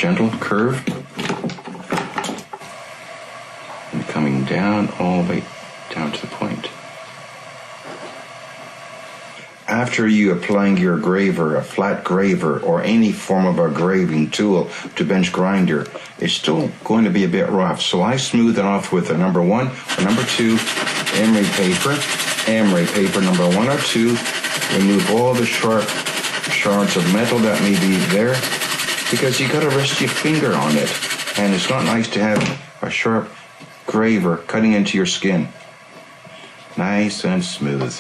gentle curve. And coming down all the way down to the point. After you applying your graver, a flat graver, or any form of a graving tool to bench grinder, it's still going to be a bit rough. So I smooth it off with a number 1 or number 2 emery paper. Emery paper number 1 or 2. Remove all the sharp shards of metal that may be there, because you got to rest your finger on it. And it's not nice to have a sharp graver cutting into your skin. Nice and smooth.